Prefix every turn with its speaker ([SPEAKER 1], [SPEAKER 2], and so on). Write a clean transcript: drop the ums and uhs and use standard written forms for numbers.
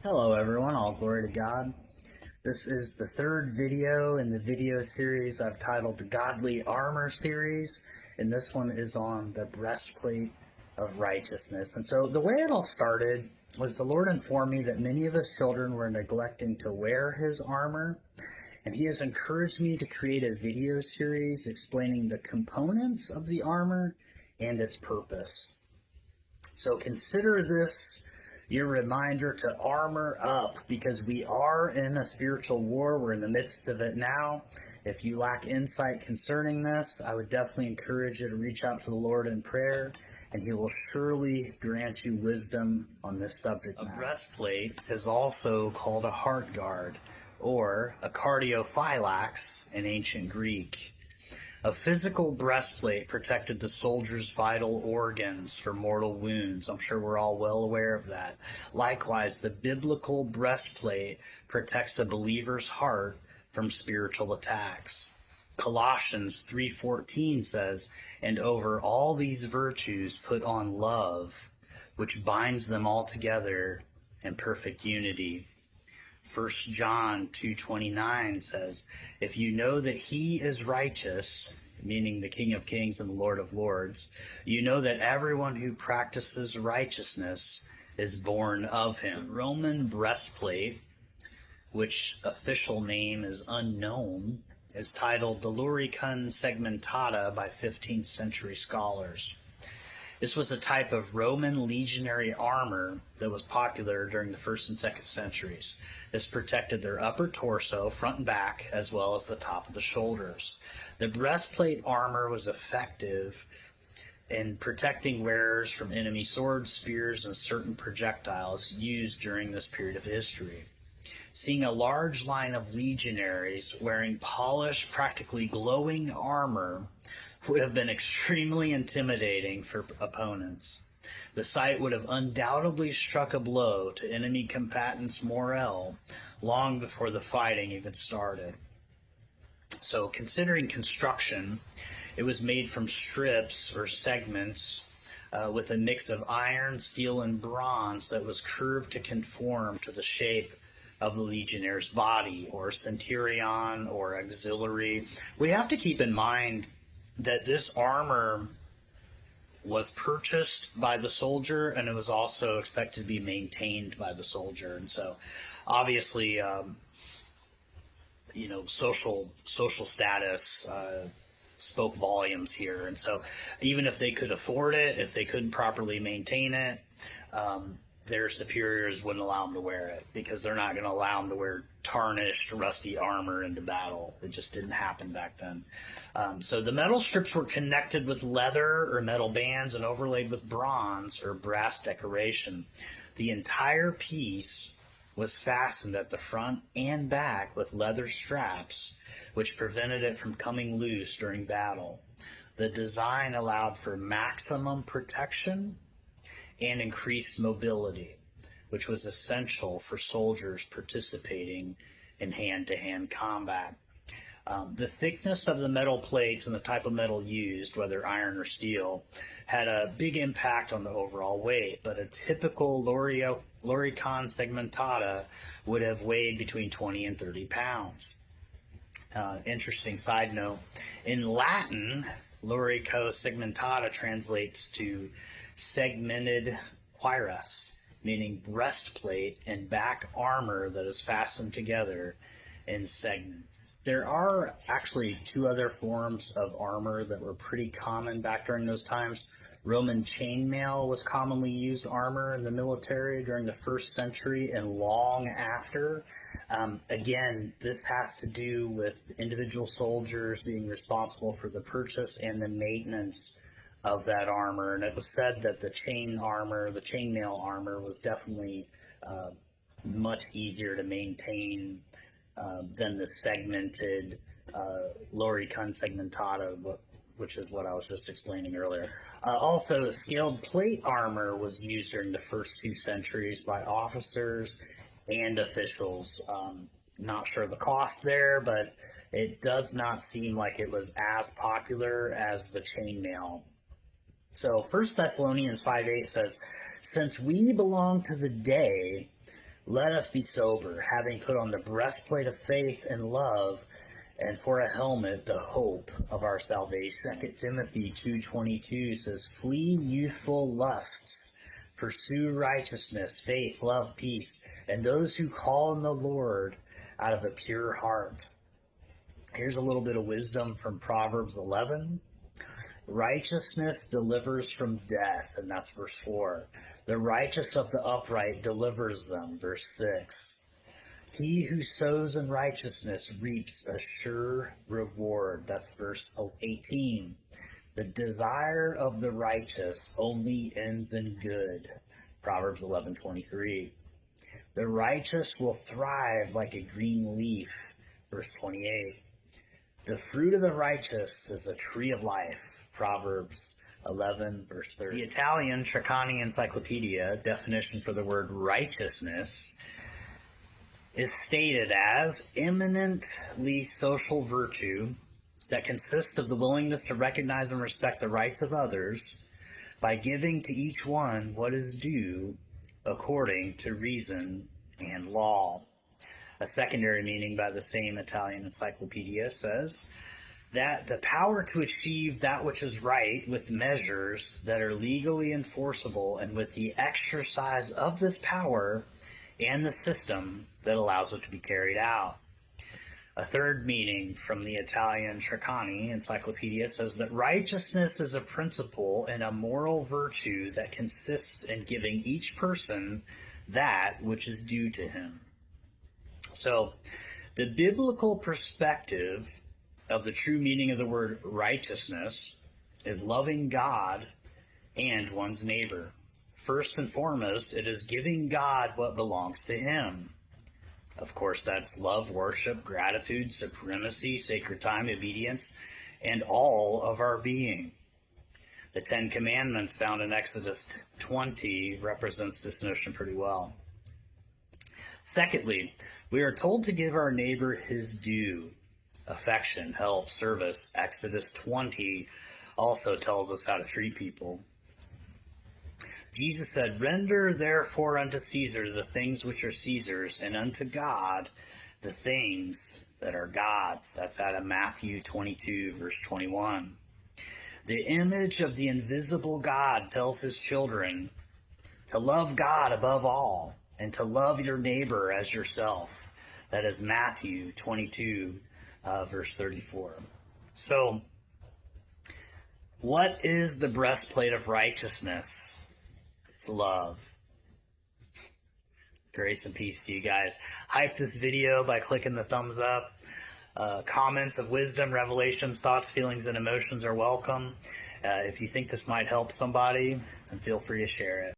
[SPEAKER 1] Hello everyone, all glory to God. This is the third video in the video series I've titled the Godly Armor series, and this one is on the breastplate of righteousness. And so the way it all started was the Lord informed me that many of his children were neglecting to wear his armor, and he has encouraged me to create a video series explaining the components of the armor and its purpose. So consider this your reminder to armor up, because we are in a spiritual war. We're in the midst of it now. If you lack insight concerning this, I would definitely encourage you to reach out to the Lord in prayer, and he will surely grant you wisdom on this subject matter. A breastplate is also called a heart guard, or a cardiophylax in ancient Greek. A physical breastplate protected the soldier's vital organs for mortal wounds. I'm sure we're all well aware of that. Likewise, the biblical breastplate protects a believer's heart from spiritual attacks. Colossians 3:14 says, "And over all these virtues put on love, which binds them all together in perfect unity." 1 John 2:29 says, "If you know that he is righteous," meaning the King of Kings and the Lord of Lords, "you know that everyone who practices righteousness is born of him." The Roman breastplate, which official name is unknown, is titled the Luricun segmentata by 15th century scholars. This was a type of Roman legionary armor that was popular during the 1st and 2nd centuries. This protected their upper torso, front and back, as well as the top of the shoulders. The breastplate armor was effective in protecting wearers from enemy swords, spears, and certain projectiles used during this period of history. Seeing a large line of legionaries wearing polished, practically glowing armor would have been extremely intimidating for opponents. The sight would have undoubtedly struck a blow to enemy combatants' morale long before the fighting even started. So, considering construction, it was made from strips or segments with a mix of iron, steel, and bronze that was curved to conform to the shape of the legionnaire's body, or centurion, or auxiliary. We have to keep in mind that this armor was purchased by the soldier, and it was also expected to be maintained by the soldier. And so, obviously, social status spoke volumes here. And so, even if they could afford it, if they couldn't properly maintain it, their superiors wouldn't allow them to wear it, because they're not going to allow them to wear tarnished, rusty armor into battle. It just didn't happen back then. So the metal strips were connected with leather or metal bands and overlaid with bronze or brass decoration. The entire piece was fastened at the front and back with leather straps, which prevented it from coming loose during battle. The design allowed for maximum protection and increased mobility, which was essential for soldiers participating in hand-to-hand combat. The thickness of the metal plates and the type of metal used, whether iron or steel, had a big impact on the overall weight, but a typical Luricon segmentata would have weighed between 20 and 30 pounds. Interesting side note, in Latin, Lurico segmentata translates to segmented cuirass, meaning breastplate and back armor that is fastened together in segments. There are actually two other forms of armor that were pretty common back during those times. Roman chainmail was commonly used armor in the military during the 1st century and long after. Again, this has to do with individual soldiers being responsible for the purchase and the maintenance of that armor. And it was said that the chainmail armor was definitely much easier to maintain than the segmented Luricun segmentata, which is what I was just explaining earlier. Also, scaled plate armor was used during the first 2 centuries by officers and officials. Not sure the cost there, but it does not seem like it was as popular as the chainmail. So 1 Thessalonians 5:8 says, "Since we belong to the day, Let us be sober, having put on the breastplate of faith and love, and for a helmet the hope of our salvation. 2 Timothy 2:22 says, flee youthful lusts, pursue righteousness, faith, love, peace, and those who call on the Lord out of a pure heart. Here's a little bit of wisdom from Proverbs 11. Righteousness delivers from death, and that's verse 4. The righteous of the upright delivers them, verse 6. He who sows in righteousness reaps a sure reward, that's verse 18. The desire of the righteous only ends in good, Proverbs 11:23. The righteous will thrive like a green leaf, verse 28. The fruit of the righteous is a tree of life, Proverbs 11, verse 30. The Italian Treccani Encyclopedia definition for the word righteousness is stated as eminently social virtue that consists of the willingness to recognize and respect the rights of others by giving to each one what is due according to reason and law. A secondary meaning by the same Italian encyclopedia says that the power to achieve that which is right with measures that are legally enforceable and with the exercise of this power and the system that allows it to be carried out. A third meaning from the Italian Treccani Encyclopedia says that righteousness is a principle and a moral virtue that consists in giving each person that which is due to him. So, the biblical perspective of the true meaning of the word righteousness is loving God and one's neighbor. First and foremost, it is giving God what belongs to him. Of course, that's love, worship, gratitude, supremacy, sacred time, obedience, and all of our being. The Ten Commandments found in Exodus 20 represents this notion pretty well. Secondly, we are told to give our neighbor his due. Affection, help, service. Exodus 20 also tells us how to treat people. Jesus said, render therefore unto Caesar the things which are Caesar's, and unto God the things that are God's. That's out of Matthew 22, verse 21. The image of the invisible God tells his children to love God above all, and to love your neighbor as yourself. That is Matthew 22, verse 34. So, what is the breastplate of righteousness? It's love. Grace and peace to you guys. Hype this video by clicking the thumbs up. Comments of wisdom, revelations, thoughts, feelings, and emotions are welcome. If you think this might help somebody, then feel free to share it.